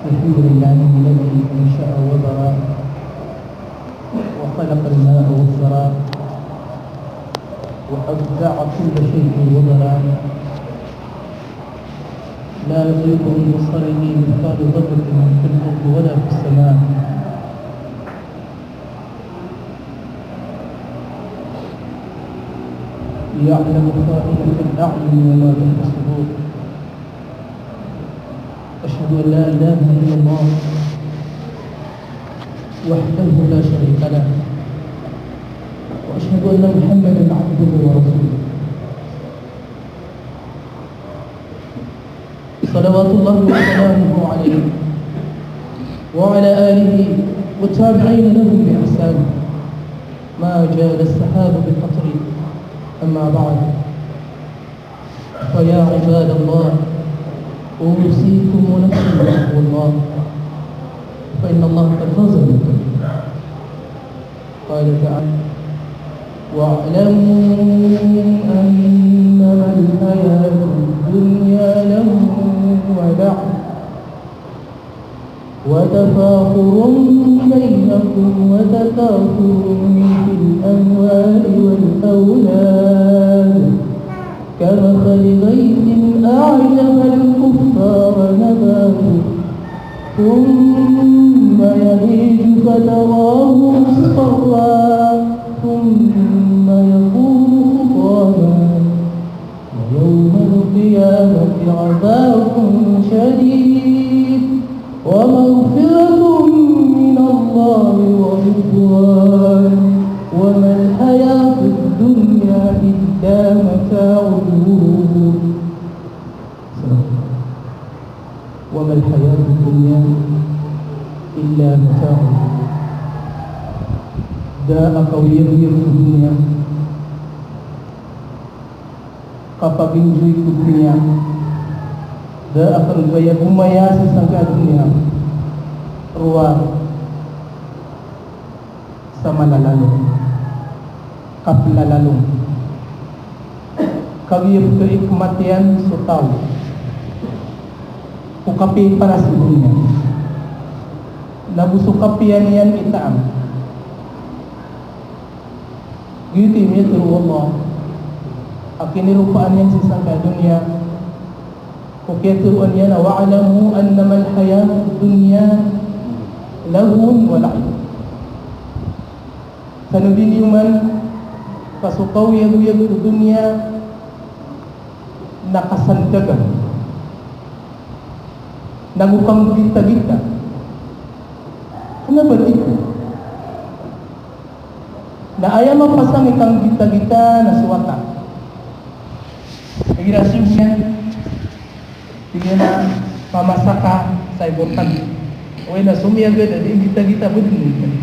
الحمد لله الذي أنشأ وبرى وخلق الماء والثرى وأبدع كل شيء وبرى لا يضيق ببصره مثقال ذرة في الأرض ولا في السماء يعلم خائنة الأعين وما بين الصدور. أشهد أن لا إله إلا الله وحده لا شريك له، وأشهد أن محمدا عبده ورسوله صلوات الله وسلامه عليه وعلى آله والتابعين لهم بإحسان ما جاد السحاب بالقطر. أما بعد، فيا عباد الله، أوصيكم ونفسي بتقوى الله، فإن الله قد فاز بالمتقين. قال تعالى: واعلموا أنما الحياة الدنيا لهو ولعب وتفاخر بينكم وتكاثر في الأموال والأولاد كمثل غيث أعجب الكفار نباته ثم يهيج فتراه مصفرا ثم يكون حطاما ويوم القيامة عذاب شديد ومغفرة من الله ورضوان وما الحياة الدنيا إلا متاع الغرور. وما الحياة الدنيا إلا متاع الغرور. داء قوي في الدنيا kapag enjoy ko dunia da akan gaya bumaya sa sangka dunia ruwa sa malalalong kaplalalong kagiyap ke kematian so tahu ukapi para sa dunia nabusukapian yan itaam gitu ya turu Allah akinirupaan yan sa sangka dunia ukiyaturuan yan wa'alamu annama al-hayatu dunya lahun wa la'ib sanudiniuman kasukaw yag-yag sa dunia nakasandagan nangukang gita-gita kenapa itu na ayaw mapasang ikang gita-gita na suwata Nagira-sibnya Tiga na pamasaka sa importante Uy na sumiyaga dari kita-kita budin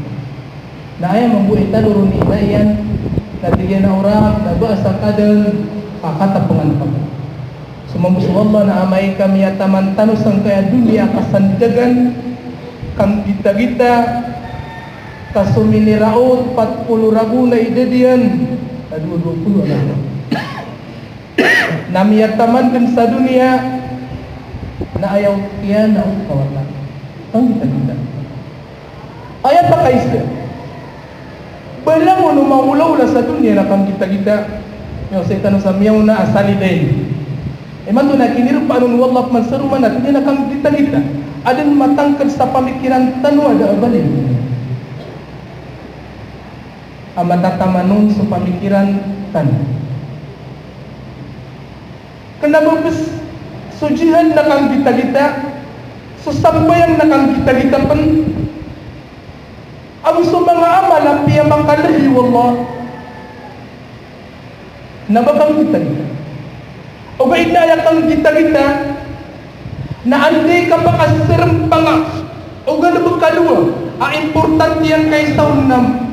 Na ayaw mambuhay taluro ni inayan Natigyan na orang Nabasa kadal Pakata pengantam Sumamusu Allah na amay kami ataman tanus ang kaya dunia kasandagan Kang kita-kita Kasumini raot 40 ragu na idadian Na 20 anak Namiyataman din sa dunia na ayaw kiya na kawatan. Ang kita-kita. Ayat pa kaisya. Bala mo nung maulaw sa dunia na kang kita-kita. Yung sa itanong sa miyaw na asali din. Man doon na kinirpa nun wallap man sa ruman at hindi na kang kita-kita. Adin matangkad sa pamikiran tanwa da abalin. Ang matatama nun sa pamikiran tanwa. Kenapa bes sujihan nakang kita-kita susambayan nakang kita-kita pen abu so mga amal ang piyamang kalahi wallah nabakang kita-kita o gaid na ayakang kita-kita na andi ka pakasirang panga o ganabang kalua importante yang kay saun na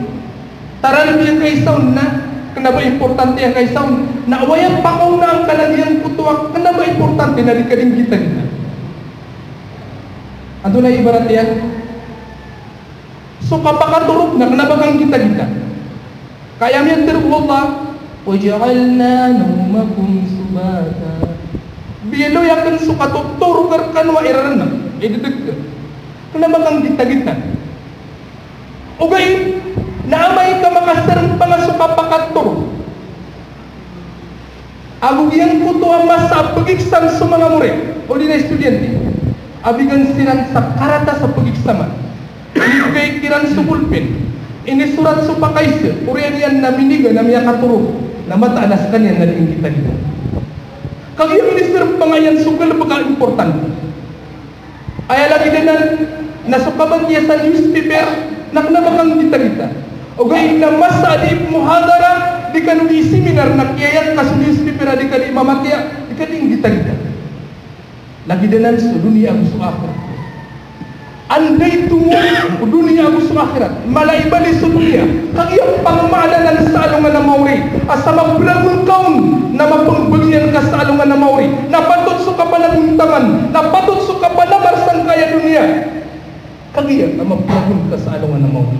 taran yang kay saun na kenapa importante yang kay saun na wayang pakaw na ang kalagyan kutuwak kenapa importante na dikading kita kita ito na ibarat yan so kapakaturok na kenapa kang kita kita kaya miyan terwala waja'alna naumakum subata bilo yakin sukatuturo karkan wa irana idideg Kung naman gitagita. O gayon, naamay ka makasarang pangasuka pakator. Agugyan ko to ang masa pagiksan sa mga murid. O di na estudyante. Abigan sinan sa karata sa pagiksaman. Inigay kiran sa pulpin. Inisurat sa pakaisir. Uriyan yan na miniga na miya katuro. Na mataanas kanyan na rin kita dito. Kagiyang minister pangayan sugal pagka-importante. Ay lagi din na nasukaban niya sa newspaper naknabakang kita. O gayon na masa di muhadara di ka nung seminar na kiyayat ka sa newspaper di ka di mamatya di ka di kita. Lagi din na sa dunia ang sa akhirat. Anday tungo o dunia ang sa akhirat. Malaibali sa dunia. Kagiyang pangmaalanan sa alungan na mauri. Asa magbulagong kaon na mapangbagyan ka sa alungan na mauri. Napatot sa kapanaguntaman. Napatot sa kapanamarsan kaya dunia. Kagiyang na magbulagong ka sa alungan na mauri.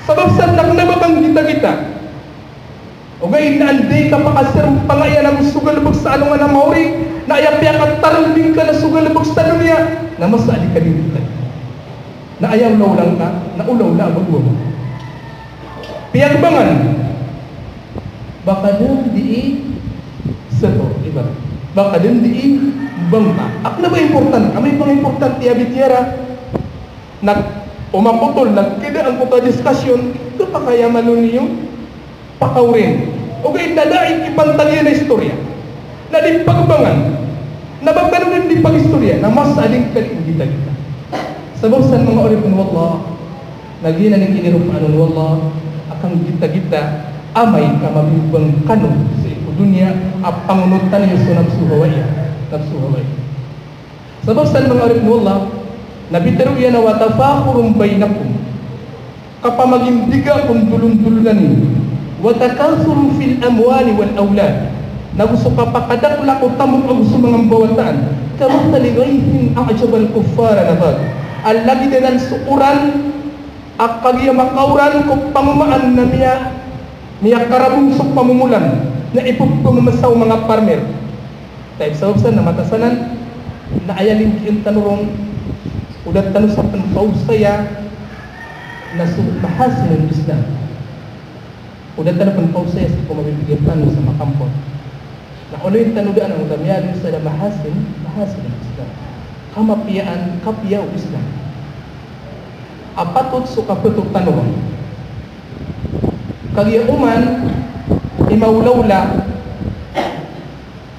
Sabab sa naknabakang kita. O gayon na anday ka pakasirang pangayan ang sugalabog sa alungan na mauri. Na ayapya ka tarambing ka na sugalabog sa dunia. Na masali ka din kita. Na ayaw lang ka, na ulaw na ang magwa mo. Piyagbangan, baka din di sato, iba. Baka din di bangka. Ak na ba important? Amay pang important tiabitiara na umaputol, nagkida ang puta diskasyon, ito pa kaya manon niyo pakawin. O kaya dadaing ipantagyan na istorya. Na di pagbangan, na baganon din di pag-istorya, na mas aling kaling kita. Sebab sa mga oripun wallah, nagina ng inirupaan wallah, akang kita amay ka mabibang kanon sa dunia at pangunutan niyo sa nagsuhaway. Sebab sa mga oripun wallah, nabitaro yan na watafakurum baynakum, kapamagindiga kung dulun-dulunan niyo, watakasurum fil amwali wal awlad, na gusto ka pakadakla ko tamok ang gusto mga bawataan, kamang taligayhin ang asyabal kuffara na bag. Alagi dengan sukuran akagya makauran kung pamumaan na miya karabong sa pamumulan na ipupamasaw mga farmer. Dahil sa ubsan na matasanan na ayalin yung tanurong udat tanong sa panpausaya na mahasin ng Islam. Udat tanong panpausaya sa pumabibigyan tanong sa makampon. Na uloy tanudaan ang damyadin sa mahasin ng Islam. Kamapiyaan, kapiyaw Islam. Apatot so kaputok tanong. Kagiuman, imaulawla,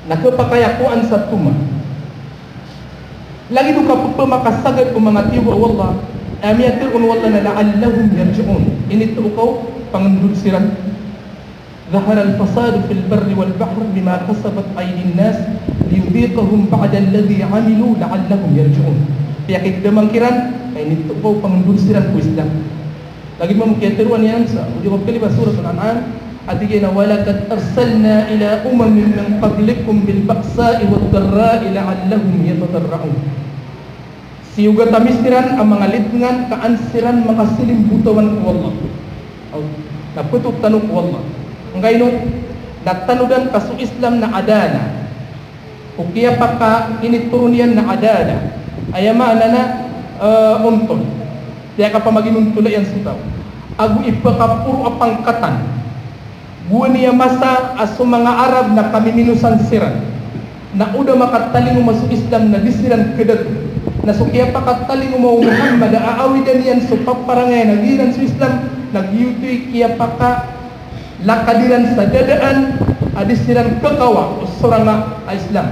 nakapakayakuan sa tuma. Lagi doon ka pumakasagad o mga tiwa, wallah, amiyatirun wallah na la'allahum yarji'un. Inito ukaw, pangundul siran. ظهر الفساد في البر والبحر بما كسبت أيدي الناس liyudhiqahum ba'da alladhi 'amilu la'allahum yarji'un. Kaya kidamangkiran ay nito po pangundulsiran po Islam. Lagi mo mukiyatiruan yan sa ujung kalima surah Al-An'am. Atigina walaqad arsalna ila umamin min qablikum bil ba'sa'i wad dharra'i la'allahum yatadarra'un. Siyuga tamisiran ang mga litngan kaansiran makasilim butawan ko Allah. Naputok tanong ko Allah. Ang gayno natanudan kaso Islam na adana. O kaya pa ka initurunian na adana. Ayamana na untol. Kaya ka pa maginuntula yan sitaw. Agu ipakapuro apangkatan. Buwan niya masa aso mga Arab na kami minusan siran. Na uda makataling masuk Islam na disiran kedat. Na sukya pa kataling mo Muhammad aawidan yan so paparangay nagiran sa Islam. Nagyutoy kaya pa ka lakadiran sa dadaan adisiran kekawa usurang Islam.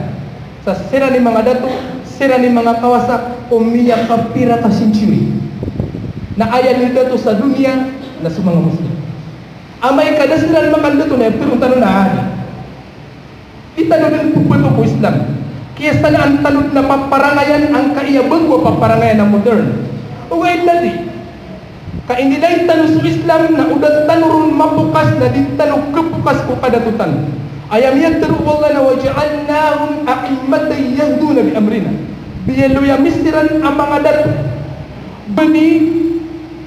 Sa sira ni mga dato, sira ni mga kawasak umiyak kapira kasinchiri. Na ayan ni dato sa dunia na sa mga Muslim. Amay kadasiran makandato na pero tanong na hari. Itanong po po Islam. Kaya sana ang tanong na paparangayan ang kaiyabang ko paparangayan ng modern. O ngayon natin, kainilay tanong sa Islam na udat tanong mabukas na din tanong kebukas ko kadatutan. Ayam yadru wallah na waja'alnahum a'immatan yahduna bi amrina. Biyalo ya misiran ang mga dato. Bani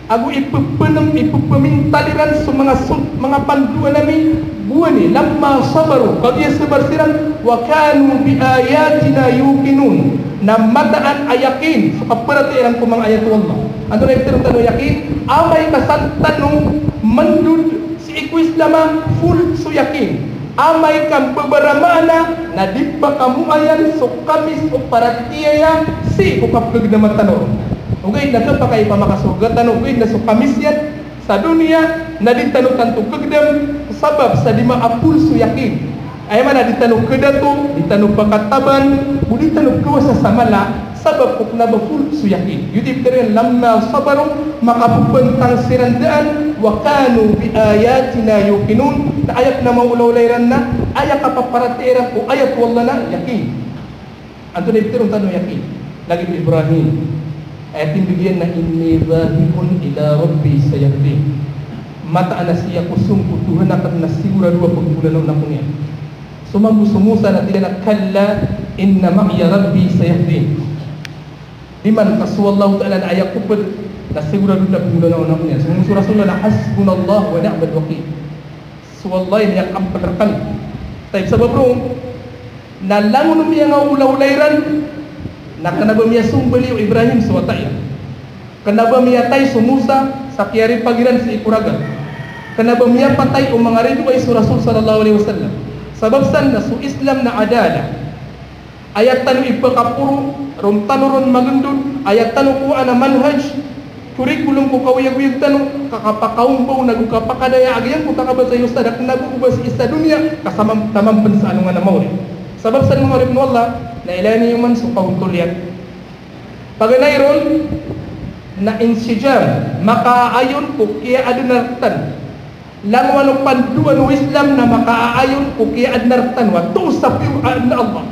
aku ipupamintaliran sa mga panduan namin buwan lamma sabaru qad sabar siran wa kanu bi ayatina yuqinun na mataan ayakin so kaperati ilang kumang ayat Allah ando na iptirong tanong yakin amay kasantan nung mandud si Islam full so yakin amay kang beberamana na di pa kamuayan so kamis o paratiyaya si kukapag na matano ugay na pa kay pamakasugatan ugay na so kamis yan sa dunia na di tanutan to kagdam sabab sa di maapul so yakin ay mana ditanong kedato, ditanong pakataban, budi tanong kawa sa samala, sabab kung nabaful suyakin. Yudip terin lamma sabarong makapupentang sirandaan, wakanu bi ayatina yukinun, na ayat na maulaw-layran na, ayat kapaparatiran o ayat wala na, yakin. Anto na iptirong tanong yakin. Lagi bi Ibrahim, ayat bigyan na inni zahibun ila rabbi sayakdi. Mata na siya kusung kutuhan akan nasigura dua pagbulan na kunya. Sumagusto Musa na tila kalla inna ma'iya rabbi sayahdin liman kaswallahu ta'ala na ayak kupad na sigurado na pingunaw na niya sumagusto Rasulullah na hasbunallah wa ni'mal wakil suwallahi niyak ang padarkal tayo sa babrong na langon niya nga ulaw-layran na kanaba niya sumbali o Ibrahim suwataya kanaba niya tay sumusa sa kiyari pagiran sa ikuraga kanaba niya patay o mga rin ay sa Rasul sallallahu alaihi wasallam sabab sana su Islam na adala ayat tanu ipakapuro rom tanuron magundun ayat tanu ko ana manhaj kurikulum ko kawiyag tanu kakapakaum po nagukapakadaya agyan ko takabasa yung sadak nagubas isa dunia kasamam tamam pensa anu nga namawri sabab sana mga ribnu Allah na ilani yung man su kautuliat paganayron na insijam makaayon ko kaya adunartan lang wano panduan o Islam na makaayon ko kaya adnartan wa tusap yung na Allah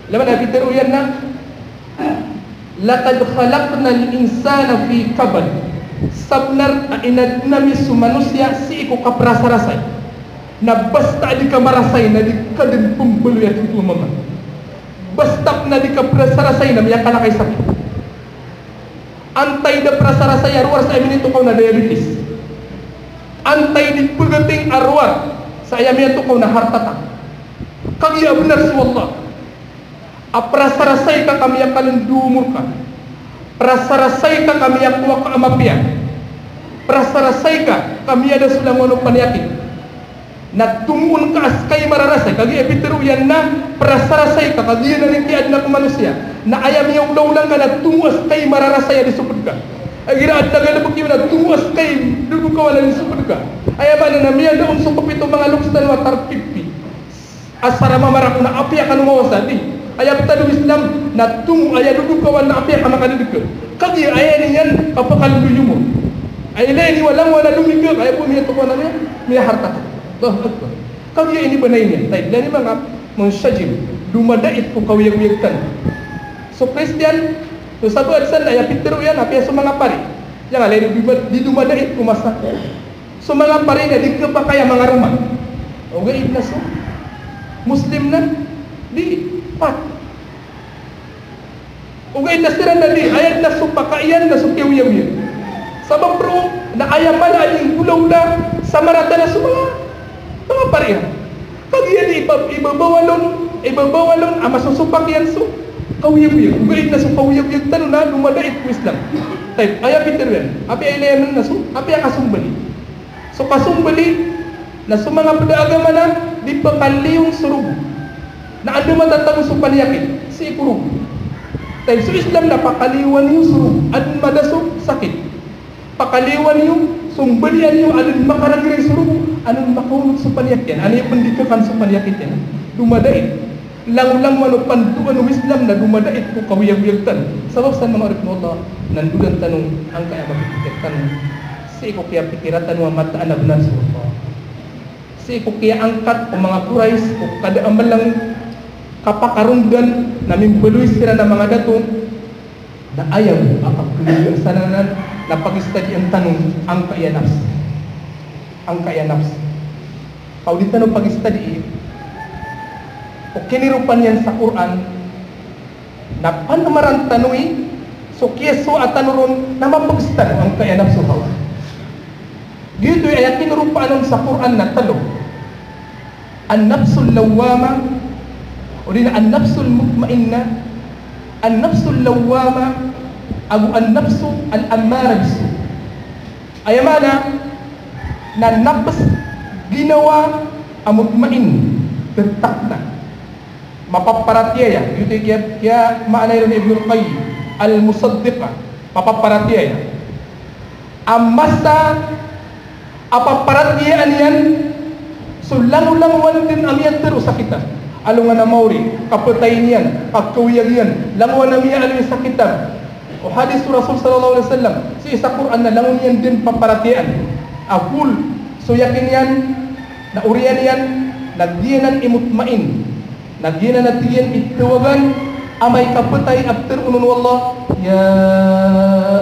laman na pitero yan na lakad khalaqna al-insana fi kabad sabnar inadnami su manusia si iku kaprasarasay na basta di ka marasay na di ka din pumbulo at ito mama basta na di ka prasarasay na miyak ka na kay sakit antay na prasarasay arwar sa amin ito kau na diabetes antay di pagating arwah saya miyato ko na hartatak kagya benar si Allah aprasarasay ka kami yang kalin dumur ka prasarasay ka kami yang kuwa ka amapian prasarasay ka kami ada sulang wano panyakit nagtumun ka askay mararasay kagya epiteruyan na prasarasay ka kagya na rin kiad na kumanusia na ayam yung laulang ka nagtumu askay mararasay di supod ka agira at nagalabog yun na tuwas kay dugo ka wala nisupod ka ay ba na namiya doon sukop ito mga lukstan wa tarpipi asara mamarak na apya ka numawasa di ayab tadu Islam na tumu aya dugo ka wala apya ka makaduduk kagi aya niyan kapakaluyo mo ay ini wala lumigag ay po miya tukwa na miya harta Allah Akbar kagi ini banay niya tayo dari mga munsajib dumadait ko kawiyag-wiyagtan so Christian so sabar san ya pitero yan apya sa mga pari yang lain di dumadait kumasa so mga pari na di ka pa kaya mga rumah okay ibna so muslim na di pat okay nasiran na di ayat na so pakaian na so kiwiyaw sabab bro na ayaman aling gulaw na sa marata na so mga pari kagyan ibabawalon ama susupak yan so kawiyag-wiyag ugaid na so kawiyag-wiyag tano na dumadait ko Islam type aya Peter yan api ay layaman na so api ang kasumbali so kasumbali na so mga padaagama na di pa kaliyong surug na ando matatang so paniyakit si ikurug type so Islam na pakaliwan yung surug adun madasog sakit pakaliwan yung sumbalian yung adun makaragiri surug anong makaunod sa paniyakit ano yung pandikakan sa paniyakit yan dumadait lang wano pantuan ng Islam na dumadait ko kawiyag-wiyagtan sabab sa mga orip mo Allah nandugan tanong ang kaya mapipikirtan si ko kaya pikiratan wa mataan na benar sa Allah si ko kaya angkat o mga kurais o kada amalang kapakarundan na mimbeluy sila na mga dato na ayaw akapuluyo sananan na pag-study ang tanong ang kaya nafs kau di tanong pag-study o kinirupan yan sa Quran na panamaran tanui so kieso at tanuron na mapagstan ang kaya nafsu hawa dito ay kinirupaan sa Quran na talo an nafsul lawama o din an nafsul mutmainna an-nafsul lawwama agu an-nafsu al-ammara bisu. Ayamana na nafs ginawa amutmain tertakna mapaparatiya yuto kaya maanay rin Ibnul Qayyim al-musaddiqa mapaparatiya amasa apaparatiyan yan so lang-langwan din ang yan pero sa kita alungan na mauri kapatayin yan pagkawiyag yan langwan na miya alun sa kitab o hadis Rasul sallallahu alaihi wasallam si isa Quran na langon yan din paparatian akul so yakin yan na uriyan yan nagdiyanan imutmain nagdiyanan at diyan itawagan amay kapatay after unun wallah ya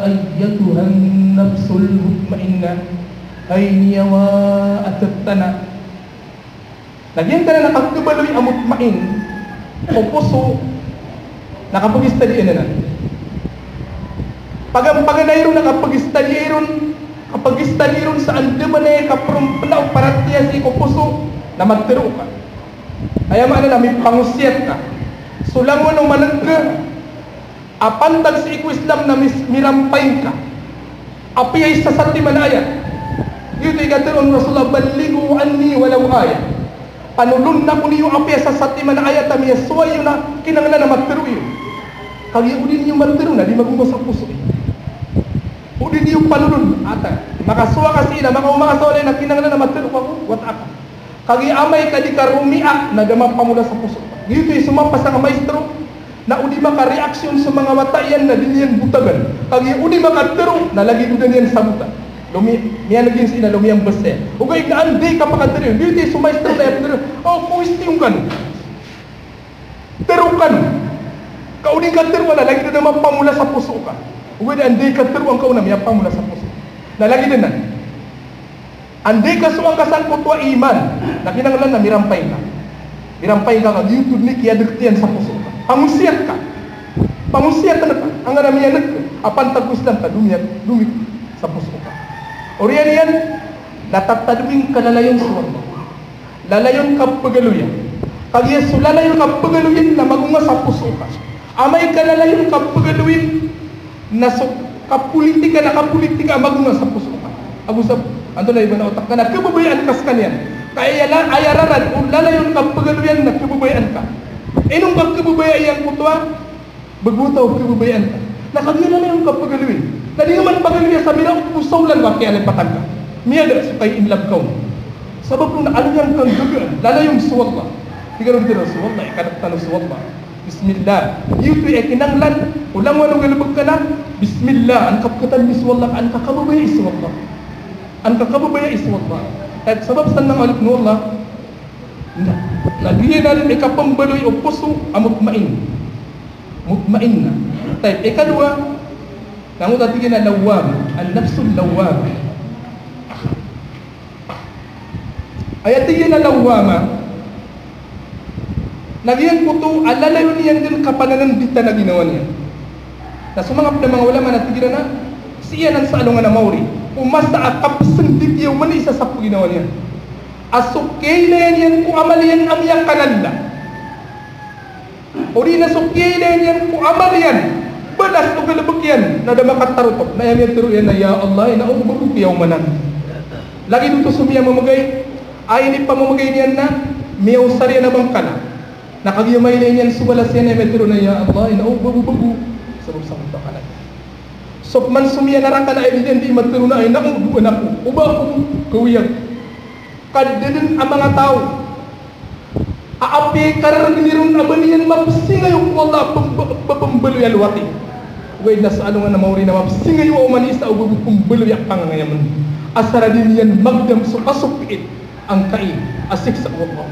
ayyatuhan nafsul mutmainna ay niyawa atattana nagdiyan ka na nakagkabaloy ang mutmain o puso nakapag-study na paganayron nakapag-study ron sa andaman na kaprumpla o paratiya si puso na magtiro ka kaya maana na may pangusyat ka so lang mo nung managka apantag sa Islam na mirampay ka apiyay sa sati manaya yun ay gatiron Rasulullah baligo anni walaw ayat panulun na kung yung apya sa sati manaya tamiya suway yun na kinanglan na magtiro yun kaya udin yung magtiro na di magumos sa puso udin yung panulun ata makasuwa kasi na makasawalay na kinanglan na magtiro ka wat aka kagi amay ka di karumia na damang pamula sa puso dito yung sumampas ang maestro na udi maka-reaksyon sa mga matayan na diniyan butagan kagi udi makatero na lagi udan yan sa buta miya naging sila lumiyang basta ugay na anday ka pakatero dito yung sumaestro na yaptero oh kuwistiyong kan terukan kauding katero na lagi na damang pamula sa puso ka ugay na anday katero ang kauna miya pamula sa puso na lagi na anday ka suwang kasangkot wa iman na kinanglan na mirampay ka kag YouTube ni kaya dagtiyan sa puso ka pangusiat ka na ka ang aramiyan ka apan tagpus lang ka dumit sa puso ka oriyan yan natatadwing kalalayon suwang mo lalayon ka pagaluyan kag yeso lalayon ka pagaluyan na magunga sa puso ka amay kalalayon ka pagaluyan na kapolitika magunga sa puso ka agusap ando na iba na otak ka na kababayaan kas kanyan kaya ayararan o lalayon ka pagaluyan na kababayaan ka inong kang kababayaan kutwa bagbutaw kababayaan ka nakagila na yung kapagaluyan na di naman pagaluyan sabi na pusaw lang kaya alipatan ka miyada sa kay inlab ka sabab kung naalyan kang gagaan lalayong suwallah tigaroon dito suwallah ikanagtano suwallah bismillah yuto kinanglan ulang wanong galabag ka na bismillah ang kapkatan ni suwallah ang kakababaya isuwallah at sabab sa nang alip no Allah naghihin natin ikapambaloy o puso ang mutmain na type ikadua nangut atigin na lawam ang nafsul lawam ay atigin na lawama naghihin puto alalayon niyan din kapananandita na ginawa niya na sumangap na mga ulama na tigin na siya ng salungan na mauri umasta akapsendit yaw man isa sa ginawa niya asukay na yan kung amalian ang iyang kananda o di nasukay na yan kung amalian balas o galabag yan na damakatarutop na yan tiro yan na ya Allah na umabag yaw manan lagi dito sumiya mamagay ay ni pamamagay niyan na miyaw sarya na bang kana nakagiyamay na yan subalas yan na tiro na ya Allah na umabag sabab sa mga kanan so man sumiya na ka na ay di matiro na ay naubuan ako uba akong kawiyag kadinin ang mga tao aapi karar nirun abaniyan mapsingay yung wala pambaloy alwati ugay na sa ano nga na mauri na mapsingay yung umanisa o pambaloy ang pangangayaman asara din yan magdam so kasupit ang kain asik sa Allah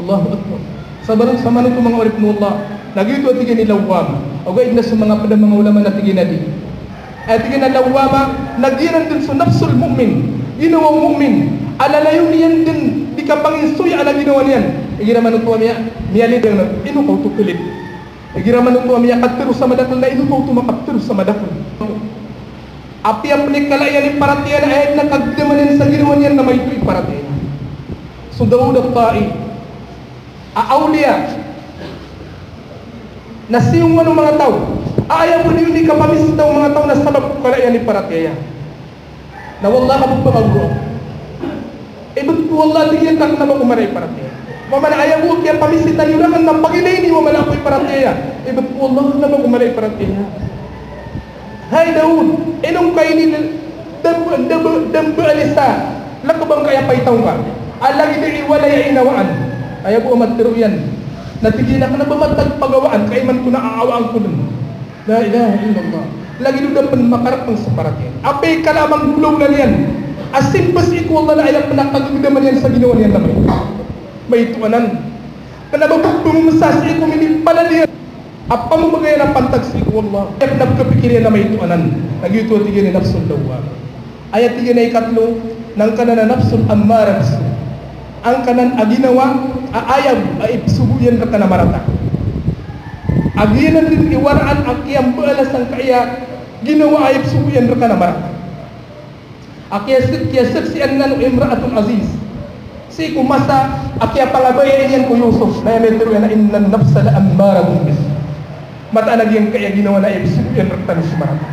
Allahu Akbar sabarang sa manuto mga orip mo Allah nagito at tigin nilawam ugay na sa mga mga ulama na tigin na di at tigin na lawama nagiran din sa nafsul mu'min ginawang mu'min alalayo niyan din di ka panginsuy ala ginawa niyan igiraman ito miya lidang na inukaw to pilit igiraman ito miya katero sa madakol na inukaw to makaptero sa madakol api ang penikalayan ni paratiyan ay nakagdamanin sa ginawa niyan na may ito'y paratiyan so Daud at Ta'i aawliya na siyong ano mga tao, ayaw mo ni ka pamisit ng mga tao na sabab ko kalayan ni paratya. Na wala ka pagpapagro. Ibig po wala tigyan ka na makumaray paratya. Mamana ayaw mo kaya pamisit na yun naman na pag-inay ni mamana ako'y paratya. Ibig po wala na makumaray paratya. Hay Daud, inong kayo ni dambu alisa, lakabang kaya paitaw ka. Alagi na iwalay inawaan. Ayaw po matiro yan. Natigyan ka na bamatag pagawaan, kaya man ko naaawaan ko dun. La ilaha illallah. Lagi doon dapat makarap ng saparatya. Apay ka lamang gulaw na yan. Asin bas ikaw na ayaw panakagagdaman yan sa ginawa niyan naman. May ituanan. Kanababagpong masas ikaw hindi pala niyan. Apa mo magaya ng pantag sa ikaw Allah. Kaya nagkapikirin na may ituanan. Nagyuto tigyan ni nafsul dawa. Ayat tigyan na ikatlo, ng kanan na nafsul ammara bisu. Ang kanan aginawa, ayaw, ay subuyan ka na marata. Aginan din iwaraan ang kiyang balas ang kaya ginawa ay subuyan ka na marata. Kaya saksiyan nga no Imra'atul Aziz. Si kumasa, kaya pangabayan yan ko Yusuf, na yametero yan na innan nafsa la ammara bisu. Matanag yung kaya ginawa na ay subuyan ka na marata.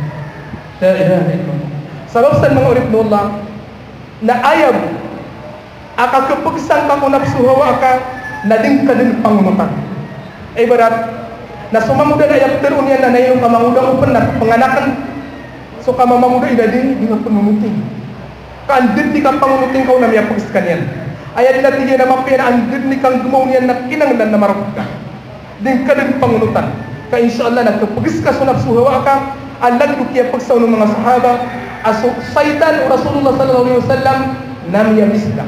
La ilaha illallah. Sabab sa mga urip Allah, na ayaw, akakapagsan ka kung napsuhawa ka, na din ka din pangunutan. Ay barat, na sumamuda na ayaw pero niya na nayong kamanguda upan na panganakan. So kamamanguda idadin, di ka pangunutin. Kaandid di ka pangunutin ka na miyapagis ka niyan. Ayaw din natin yan na mapaya na andid ni kang gumaw niyan na kinanglan na marapag ka. Din ka din pangunutan. Ka inshallah, nagkapagis ka so napsuhawa ka, alag ko kaya pagsaw ng mga sahaba, aso Saitan o Rasulullah sallallahu alaihi wasallam namiyabis ka.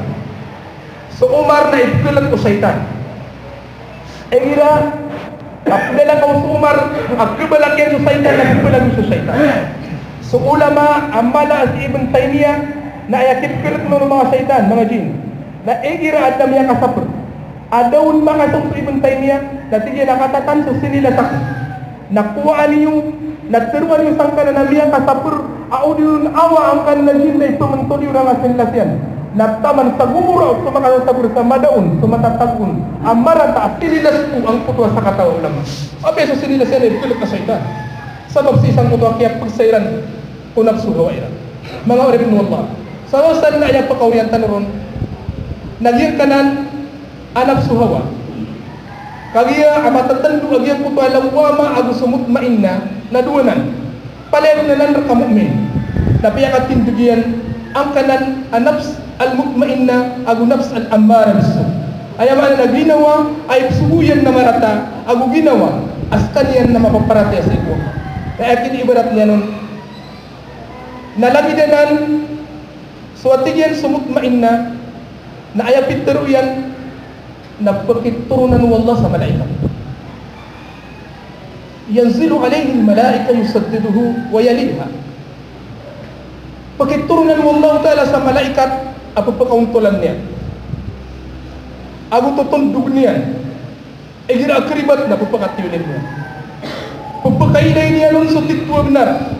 So Umar na ipilat ko Saitan. Ira, apdala ka sa Umar, agkabalakyan sa Saitan, nagpilat ko sa Saitan. So ulama, amala as Ibn Taymiyyah, na ayakip-pilat mo ng mga Saitan, mga jin, na ira at namiya kasapur. Adawun mga sa Ibn Taymiyyah, na tigyan nakatatan sa sinilasak. Nakuha niyo, nagturuan niyo sang ka na namiya kasapur, audiyun awa ang kanila jin na ito mentuli orang asinlasyan. Nataman sa gumura o sumakasabur sa madaun, sumatatagun. Amara ta sinilas po ang putwa sa katawa ulama. Abe sa sinilas yan ay pilit na Saitan. Sabab sa isang putwa kaya pagsairan kunap suhawairan. Mga orib mo Allah. Sa wasan na ayang pakauriyan tanuron, nagyang kanan anak suhawa. Kagiya amatatandu agyang putwa lawama agu sumut mainna naduanan. Palayo na lang rakamu'min. Napiyakat tindugian ang kanan anafs al-mutmainna agu nafs al-ammara bisu. Ayaman na ginawa ay subuyan na marata agu ginawa askan yan na mapaparati sa iko. Kaya akin ibarat niya nun nalagidanan suwatigyan sumutmainna na ayapit teruyan na pagkiturunan wallah sa malaikat. Yanzilu alayhi al-malaika yusaddiduhu wa yaliha. Pagkiturunan wallah ta'ala sa malaikat apapakauntulan niya. Agu tutundug niya. Gira akribat na pupakatiulin niya. Pupakainay niya nun sa titwa benar.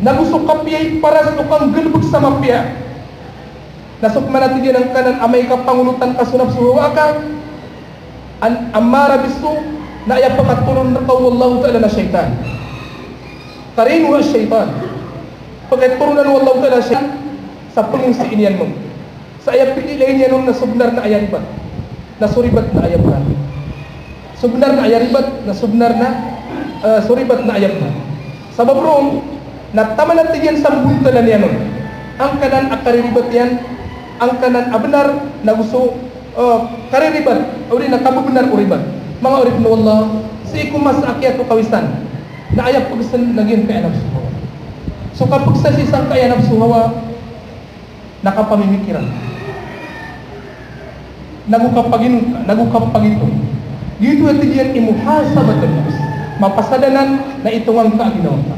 Nagusok kapiyay para sa ukang galbog sa mapya. Nasok manatigyan ang kanan amay kapangulutan kasunap suhawa ka. Ammara bisu na ayap pakatulong na wallahu ta'ala na syaitan. Karinu ang syaitan. Pagkaturunan wallahu ta'ala syaitan sa pangingsiin yan mo. Sa ayap pikilay niya nung nasubnar na ayaribat. Nasuribat na ayap na. Subnar na ayaribat, nasubnar na suribat na ayap na. Sabab roon, nataman natin yan sa buntalan yan nun. Ang kanan akariribat yan, ang kanan abenar na gusto kariribat, o rin nakabubenar uribat. Mga urip na Allah, si ikumas akyat o kawisan, na ayap pagsan naging kaya nabsuhawa. So kapag sa sisang kaya nabsuhawa, nakapamimikiran. Nagukapagito. Dito at diyan imuhasabat ang nafs. Mapasadanan na itong ang kaaginawan ka.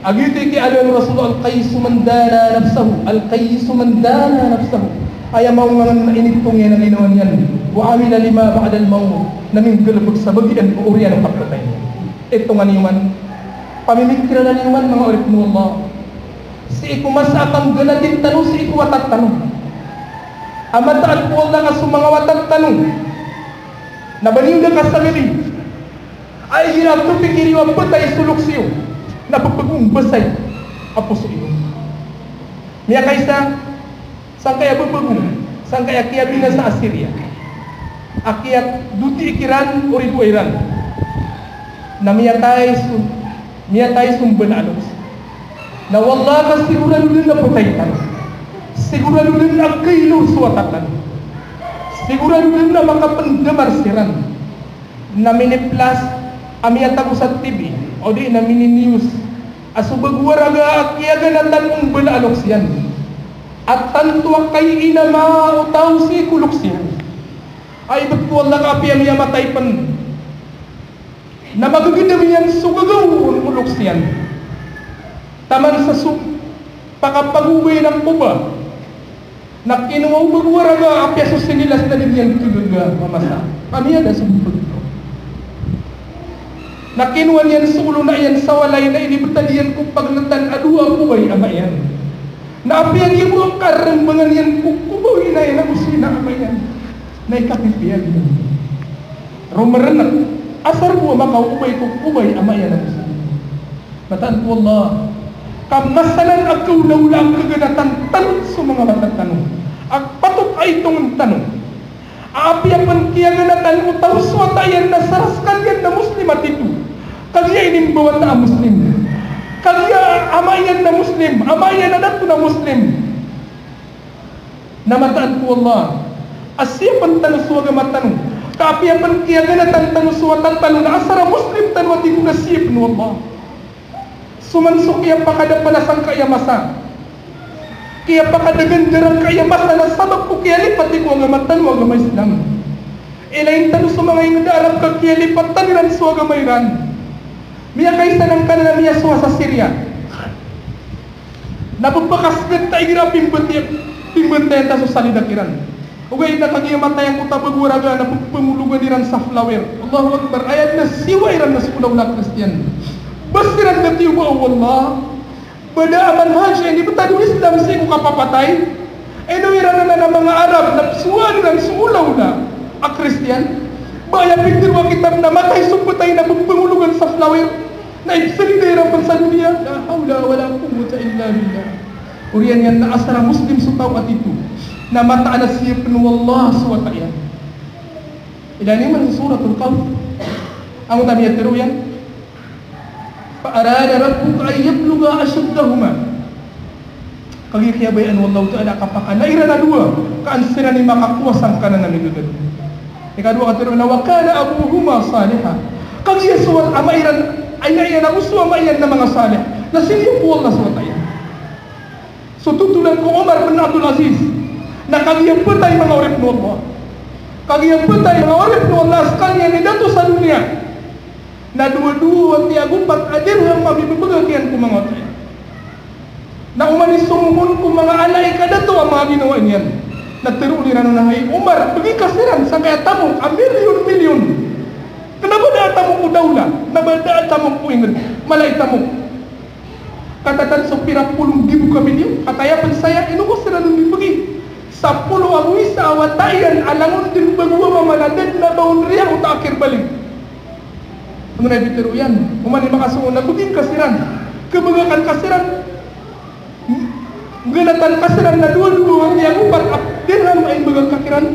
Agito iki alwan Rasulullah al-qayyisu man dana nafsahu. Al-qayyisu man dana nafsahu. Ay ang mga nainitong yan ang ginawan yan. Wa amila lima ba'dal maut. Naming galabag sa bagian o uriyan ang pagkatay. Ito nga niman. Pamimikiran na niman mga urip mo Allah. Si iku masakang ganatin tanong, si iku watat tanong. Amataan po Allah ka sa mga watat tanong. Nabaliw na ka sa mili. ay ginapupikiriwa patay sulok siyo na pagpagong basay apuso iyo. Miya kaysa sang kaya pagpagong sang kaya kaya bina sa Assyria akiat duti ikiran o ribu iran na miya tayo sumbenalos na wala ka sigurado din na pataytan, sigurado din na kailo suwatatan, sigurado din na makapandamarsiran na miniplas amiyat ako sa TV o di na mini-news asubagwaraga akiyaga na tanong benaalok siyan at tantuak kay inama o tao si kulok siyan ay ba't ko wala ka api amiyang mataypan na magagandami yan sugagaw ulok siyan taman sa pakapaguwi ng kuba na kinuwaw magwaraga apya sa sinilas na din yan kagaga mamasa kami yan na sumpag na kinuwan yan sa ulo na yan sa walay na inibutan yan kung paglatan adua kuway ama yan na apya yan mo ang karambangan yan kung kubawi na yan ang usina ama yan na ikapipiyan yan rumaranak asar mo makauubay kung kubay ama yan ang usina mataan po Allah kamasalan agaw na wala ang kaganatan tanong sa mga matatanong ang patot ay itong tanong aapiyapan kaya ganatan mo tao swatayan na saras kanyan na muslim at ito kaya inimbawan na muslim kaya amayan na muslim amayan na nato na muslim na mataan ko Allah asyapan tanong suwaga matanong kaapiyapan kaya ganatan tanong suwatan tanong na asara muslim tanong at ito na siyap no Allah sumansok kaya pakadapalasang kaya masa kaya pakadagandarang kaya masa na sabag po kaya lipati ko ang amatan mo ang Islam ilayin tanong sa mga yung darap ka kaya lipatan rin so ang mayran miya kaysa ng kanila miya suwa sa Syria napagpakasgat tayo gira pimbantay ta sa salidakiran ugay na kagiyamatayan ko tabagwaraga na pagpamulugan niran sa flower Allahu Akbar ayat na siwa iran na sukulaw na Kristiyan basiran na tiyo ba Allah pada aman hajj hindi ba tayo Islam siya kung kapapatay iran na ng mga Arab na suwan ng sulaw na ang Kristiyan baya pindirwa kitab na matay sumpatay na pagpangulugan sa flower na ibsalidera pa sa dunia la hawla wala quwwata illa billah uriyan yan na asara muslim sa tao at ito na mataan na siya pinuwallah suwata yan ilani man sa suratul Qaf ang tabi at yan فأراد ربك أن يبلغ أشدهما kagi kaya bayan wallahu ta'ala kapaka naira na dua kaansira ni makakuwasang ka na namigagad ikadua katiro na wakana abuhuma saliha kagi yasuwal amairan ay naiyan na uso amaiyan na mga salih na siniyo po Allah SWT so tutulan ko Umar bin Abdul Aziz na kagi yung patay mga urip no Allah kagi yung patay mga urip no Allah sekalian ni dato sa dunia na dua-dua tiya gumpat adir yang mabibibagian ko mga otoy na umanisumon ko mga alay kada to ang mga ginawa niyan nagtiro ni nanunahay Umar bagi kasiran sa kaya tamo a milyon kenapa da tamo ko dawla nabada tamo ko ingrid malay tamo katatan so pirapulong dibu kami niyo katayapan saya inuko sila nung bagi 10 agwi sa awatayan alangon din bagwa mamanadad na boundary ang utakir balik ano na ibitiro yan umani makasungon na buging kasiran kabagakan kasiran ganatan kasiran na duwan niya upat dirham ay bagang kakiran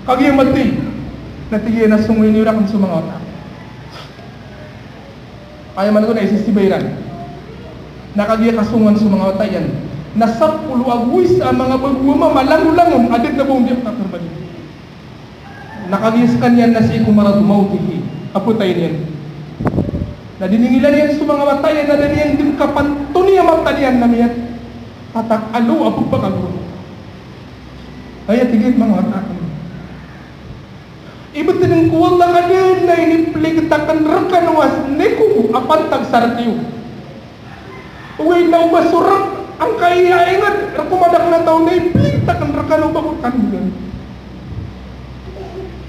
kagi mati natigyan na sungoy niyo rakam sa mga otak kaya man ko na isisibayran nakagya kasungan sa mga otak yan na 10 agwis ang mga bagwama malangulangon adit na buong diyak takirbalik nakagya sa kanyan na si ikumarad mautihi aputay niyan na diningilan niyan sa mga matayan na daniyan din kapantuni ang matalian na miyan tatak alo apong pagkagulo ay tigit mga matakan ibat din ko wala ka din na iniplig takan rakan was neku apantag sartiyo uwi na umasurap ang kaiyaingat rakumadak na taon na iplig takan rakan o bakutan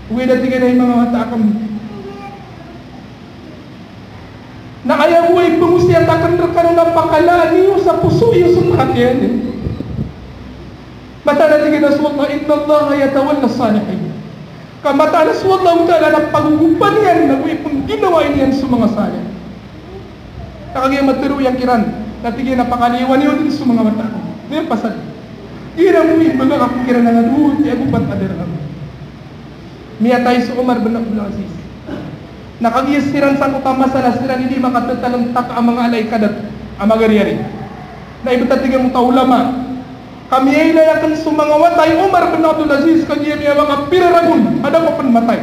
uwi na tigit na yung mga matakan na ayaw mo ay pangusiyatakan rekan na pakalaan niyo sa puso iyo sa perhatian mata natin kita sa Allah inna Allah yatawalla salihin Kamataan na Allah Ta'ala na pagugupan yan na ipong ginawa niyan sa mga salin. Nakagaya matiro yung kiran. Natigyan na pakaliwan yun din sa mga mata. Ngayon pasal. Ira mo yung mga kapikiran na naluhod. Kaya gupat adirang. Miya tayo sa Umar bin Abdul Aziz. Nakagiyasiran sa kutamasa na sila hindi makatatanong tak ang mga alay kadat ang magaryari. Na ibatatigyan mo taulama. Kami ay layakan sa mga watay Umar bin Abdul Aziz kanya miya mga piraragun. Ada ko pan matay.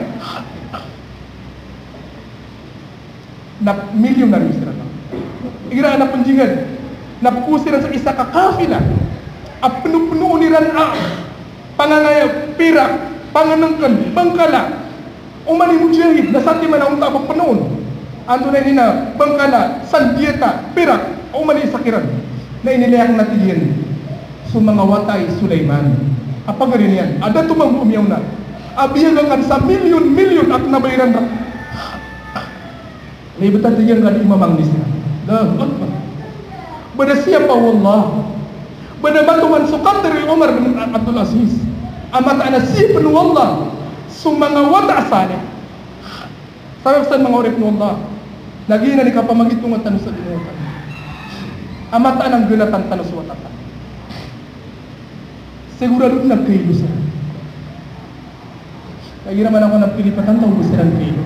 Na milyon na rin sila. Igra na panjingan. Napusiran sa isa kakafila. At pinupuno niran ang pangangaya, pira, panganangkan, bangkala. Umani mujahid, nasati man ang tabang panoon. Ando na nina, bangkala, sandieta, pira, umani sakiran. Na inilayak natin yan. So mga watay Sulaiman. Apa garin yan? Ada tumang umiyaw na. Abiyagan sa milyon-milyon at nabayaran na. May batang yan nga di mamangnis na. Bada siya pa wallah. Bada batuan sukat dari Umar bin Abdul Aziz. Amat ana siya pa wallah. So mga wata asali. Sabi mga urip ng Allah. Nagina ni kapamagitong at tanong sa dinutan. Amat anang gunatan tanong sa watatan. Sigurado nagkailo siya. Lagi naman ako nagpilipatan taong gusto ng kailo.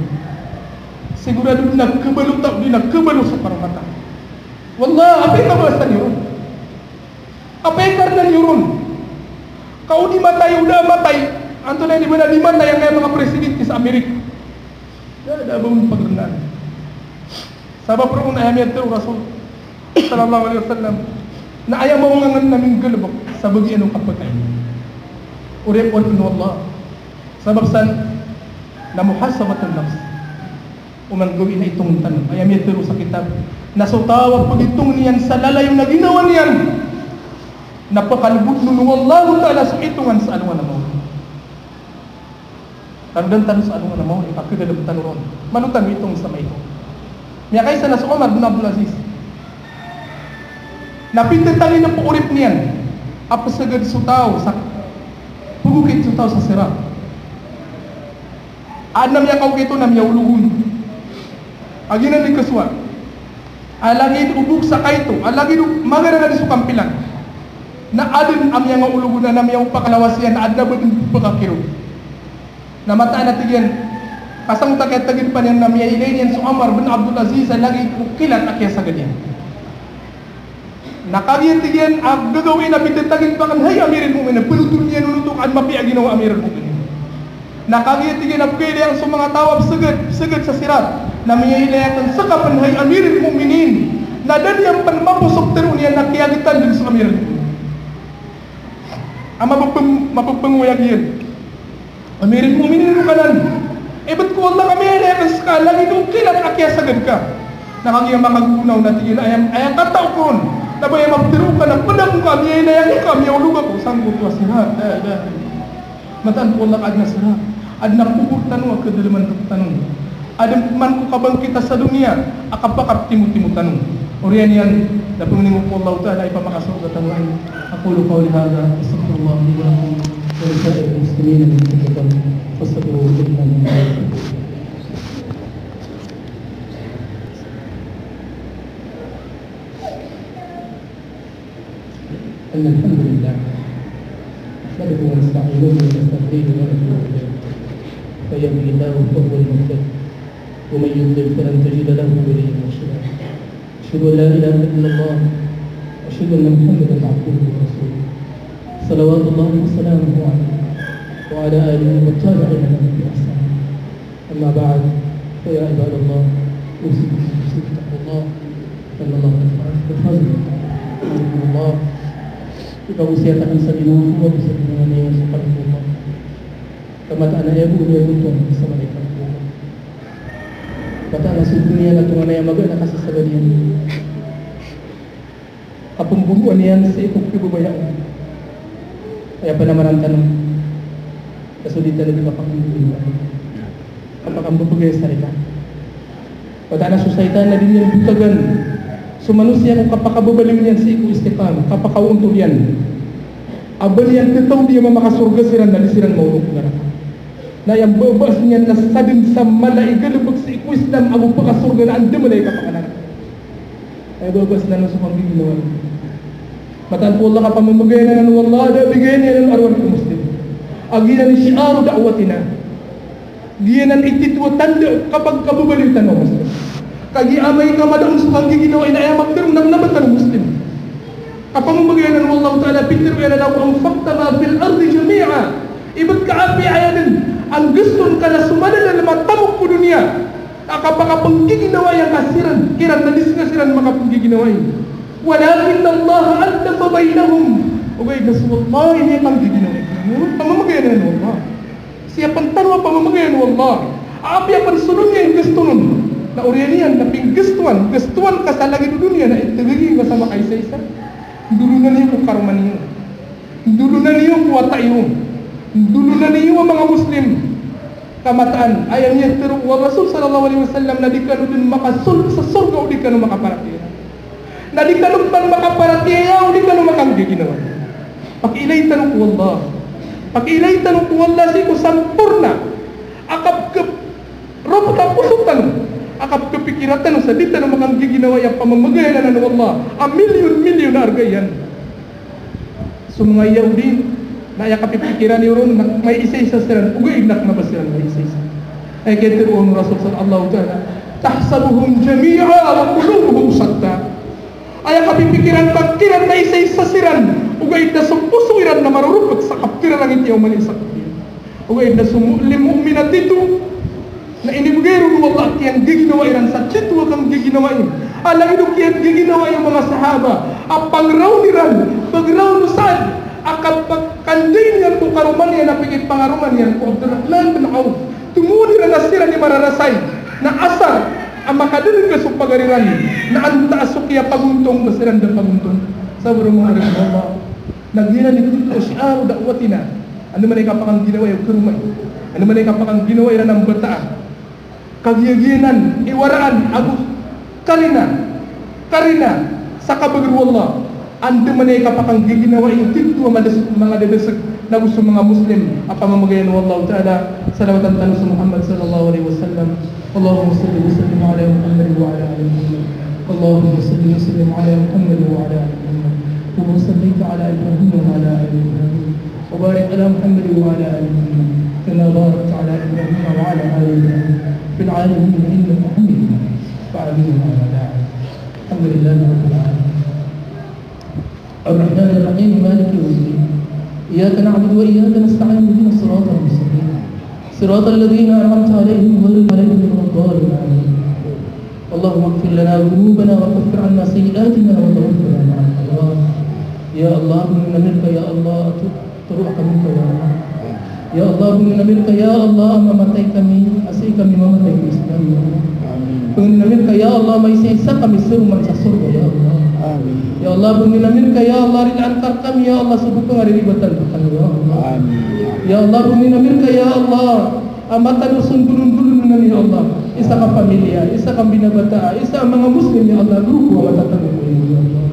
Sigurado nagkabalo tao, di nagkabalo sa paramata. Wallah, apay kabasan yun. Apay karnan yun. Kau di matay, udah matay. Anto na di ba na di matay ang mga presidente sa Amerika. Ada abang pagrenaan. Sabab perun ayamiyat tu Rasul sallallahu alaihi wasallam. Na ayaw mo nga namin galabok sa bagi anong kapatay. Urip-urip ng Allah. Sabab san na muhasabatun nafs. Umang gawin na itong tanong. Ayam yan pero sa kitab. Nasutawag pag itong niyan sa lalayo na ginawa niyan. Napakalubot nun wallahu ta'ala sa itungan sa anuan na mo. Tanong tanong sa anuan na mo. Ipakidalab tanong ron. Manutan mo itong sa may ito. Miya kaysa na sa Umar bin Abdul Aziz. Napintatangin na po urip niyan. Apasagad sutaw sa pugukit sutaw sa sira. Anam ya kau kito nam ya uluhun. Aginan ni kaswa. Alagi ubuk sa kaito. Alagi magara na di sukampilan. Na adin am yang uluhun na nam yang pakalawasian na adna badin pakakiro. Na mata na tigyan. Kasang takit-tagin pa niyan nam ya ilayin sa Umar bin Abdul Aziz alagi ukilat akya sa ganyan. Nakagiyatigian ang gagawin na pintatagin pa kan hay amirin mo na pinutol niya nunutukan mapi ang ginawa amirin mo. Nakagiyatigian ang pili ang sa mga tawab sagad sa sirat na mayaylayakan sa kapanhay amirin mu'minin na daniyang panmapusok taro niya nakiyagitan din sa amirin mo. Ang mapagpanguyag yan. Amirin mu'minin mo kanan. Ba't ko Allah kami mayaylayakan sa ka lagi nung kilat akya sagad ka. Nakagiyang makagunaw na tigil ayang kataw ko ron. Nabay maptiru ka na padang kami ay nayan kami ang lugar ko sanggup wa sirat matan ko lang adna sirat adna pupur tanong kedalaman tanong adem man ko kabang kita sa dunia akapakap timu-timu tanong orian yan dapat menimuk Allah Ta'ala ay pamakasok sa tanong aku lupa oleh hadha astagfirullah li wa lakum wa li sa'il muslimin min kulli dhanb fastaghfiruhu innahu إن الحمد لله نحمده ونستعينه ونستهديه ونتوب إليه فيهده الله فهو المهتد ومن يضلل فلن تجد له وليا مرشدا أشهد أن لا إله إلا الله وأشهد أن محمدا عبده ورسوله صلوات الله وسلامه عليه وعلى آله والتابعين له بإحسان أما بعد فيا عباد الله أوصيكم بتقوى الله أن الله بفضله رحمه الله Ipag-usiatakan sa Ginoo ko sa Ginoo niya sa pagbuhat. Kamataan na iya niya butong sa malikan ko. Bata na sa dunia na tunga na iya mag-ana kasi sa ganyan. Kapumbubuan niyan sa ikong pibubayaan. Kaya pa naman ang tanong. Kasulitan na di mapakambubulin. Kapakambubugay sa rika. Bata na susaytan na din yung butagan. So manusia kung kapakababaliw niyan si Iku Istiqam, kapakauntol yan. Abal yan, titaw di makakasurga silang dali silang maulog na raka. na yang babas niya na sadin sa malay galubag sa ikwislam ang pagkasurga na andi malay kapakanan ay babas na nung sa pagiginawa matan po Allah ka pamamagay na ng wallah na bigay niya ng arwan ko muslim aginan ni syiaru da'watina giyanan ititwa tanda kapag kababalitan ng muslim kagi amay ka madang sa pagiginawa inayamag darong nagnabatan ng muslim kapamamagay na ng Allah ta'ala pitir ka na daw ang fakta na bil ardi jami'a iba't kaapi ayanin ang gusto ka na sumanala na matamok po dunia kapagiginawa yung kasiran kiran na disnasiran makapagiginawa walakin Allah aldafa bainahum okay nasulullah ini ang pagiginawa pamamagayan ng Allah siya pantarwa pamamagayan ng Allah aapi ang pansunod niya yung gusto nun na orianian na pinggustuan ka sa langit dunia na itigigin ka sa makaisa-isa dulunan niyo kung karuman niyo dulunan niyo kung wata niyo dulunan niyo ang mga Muslim kamataan ayaw niya pero wa Rasul sallallahu alaihi wasallam na di ka nun makasul sa surga o di ka nun makaparatiya na di ka nun makaparatiya o di ka nun makagiginawa pakilay tanong ko Allah pakilay tanong ko Allah si ko sampurna akap ke robota pusok tanong akap kepikiran tanong sa di tanong makagiginawa yung pamamagayan na ng Allah ang milyon-milyon na argayan so mga Yahudi na yung kapipikiran niyo ron may isa-isa sila ugainak na ba sila may isa-isa ay kaya tiruon Rasul sallallahu ta'ala tahsabuhum jami'a wa qulubuhum shatta ay kapipikiran pagkiran na isa-isa sila ugaid na sumpusuiran na marurupot sa kapkiran lang iti umanin sa kapkiran ugaid na sumulim mu'minat dito na inibigayro ng Allah at yung giginawain sa chitwa kang giginawain alang ito kaya giginawa yung mga sahaba ang pangraw niran pagraw nusad akap kanday niyan kung karuman niya napigit pangaruman niyan kung Abdurrahman bin Auf tumuli na nasira ni mararasay na asar ang makadulog ka sa pagariran na anta asukya paguntong basiran ng paguntong sa burong mga rin Allah naghina ni Kuto syiaru da'watina ano man ay kapakang ginawa yung karuman ano man ay kapakang ginawa yung ng bataan kagiyaginan iwaraan agus karina sa kabagru Allah ando man ay kapakang giginawa yung titwa mga dadasag na gusto mga Muslim ang pamamagayan ng Allah Ta'ala salawatan tanong sa Muhammad sallallahu alaihi wasallam Allahumma salli wa sallim ala Muhammad wa ala ali Muhammad Allahumma salli wa sallim ala Muhammad wa ala ali Muhammad wa sallaita ala Ibrahim wa ala ali Ibrahim wa barik ala Muhammad wa ala ali Muhammad kama barakta ala Ibrahim wa ala ali Ibrahim fil alamin innaka hamidun majid fa'amin wa ala alhamdulillah rabbil alamin الرحمن الرحيم مالك يوم الدين إياك نعبد وإياك نستعين اهدنا الصراط المستقيم صراط الذين أنعمت عليهم غير المغضوب عليهم اللهم اغفر لنا ذنوبنا وكفر عنا سيئاتنا وتوفنا مع الأبرار يا الله من منك يا الله تروح منك يا الله يا الله من منك يا الله ممتى kami asay kami mamatay ng Islam ya Allah Panginoon namin kaya Allah may isa kami suman sa surga ya Allah Amin. Ya Allah Panginoon namin kaya Allah rin antar kami ya Allah subuk pangaribatan kami ya Allah Amin. Ya Allah Panginoon namin kaya Allah amatan usundulun-dulun namin ya Allah isa ka pamilya isa kang binabata isa mga Muslim ya Allah grupo matatag mo ya Allah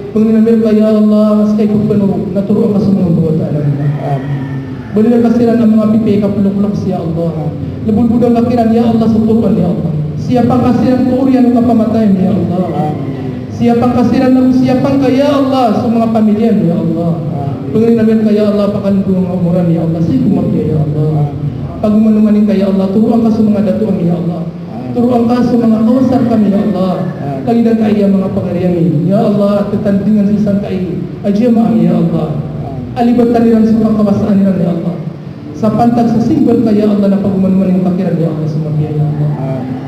Panginoon namin kaya Allah sakay ko pano naturuan ka sa mga bawata namin Amin. Boleh kasiran ang mga pipi kapulok-lok siya Allah. Lebul-budang kakiran ya Allah sutukan ya Allah. Siapang kasiran tuurian ng kapamatayan ya Allah. Siapang kasiran ng siapang kaya Allah sa mga pamilya ya Allah. Panginoon namin kaya Allah pakalugong ang umuran ya Allah. Sige kumapya ya Allah. Pagmanumanin kaya Allah turuan ka sa mga datuan ya Allah. Turuan ka sa mga kawasar kami ya Allah. Kagidan kaya mga pangariyan ya Allah. Tetandingan sa isang kaya ajiyamaang ya Allah. Alibatan nila sa mga kawasaan nila ya Allah. Sa pantag sa simbol kaya Allah na pagmanuman yung kakiran ya Allah sa mga ya Allah.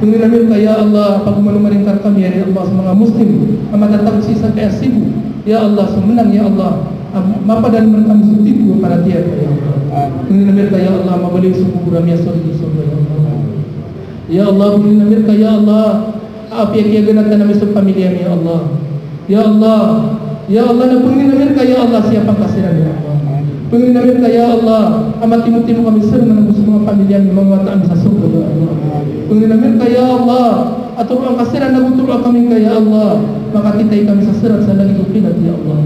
Panginoon namin kaya Allah pagmanuman yung kami ya Allah sa mga Muslim ang matatag sa isang kaya Cebu ya Allah sumenang ya Allah mapadan man kami sa tipu para tiyan ya Allah. Panginoon namin kaya Allah mabalik sa kuburam ya surga ya Allah. Ya Allah Panginoon namin kaya Allah apiyak-yagan namin sa pamilya ya Allah. Ya Allah Ya Allah na Panginoon namin kaya Allah siapang kasiran ya Allah. Panginoon namin kaya Allah amati-muti mo kami sir na gusto mga pamilya ng mga taam sa surga ya Allah. Panginoon namin kaya Allah aturo ang kasiran na guturo kami kaya Allah makatitay kami sa sirat sa langit ukinat ya Allah.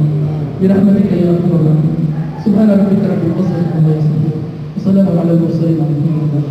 Birahmatika ya Allah. Subhana rabbika rabbil izzati amma yasifun. Wassalamu ala al-mursalin.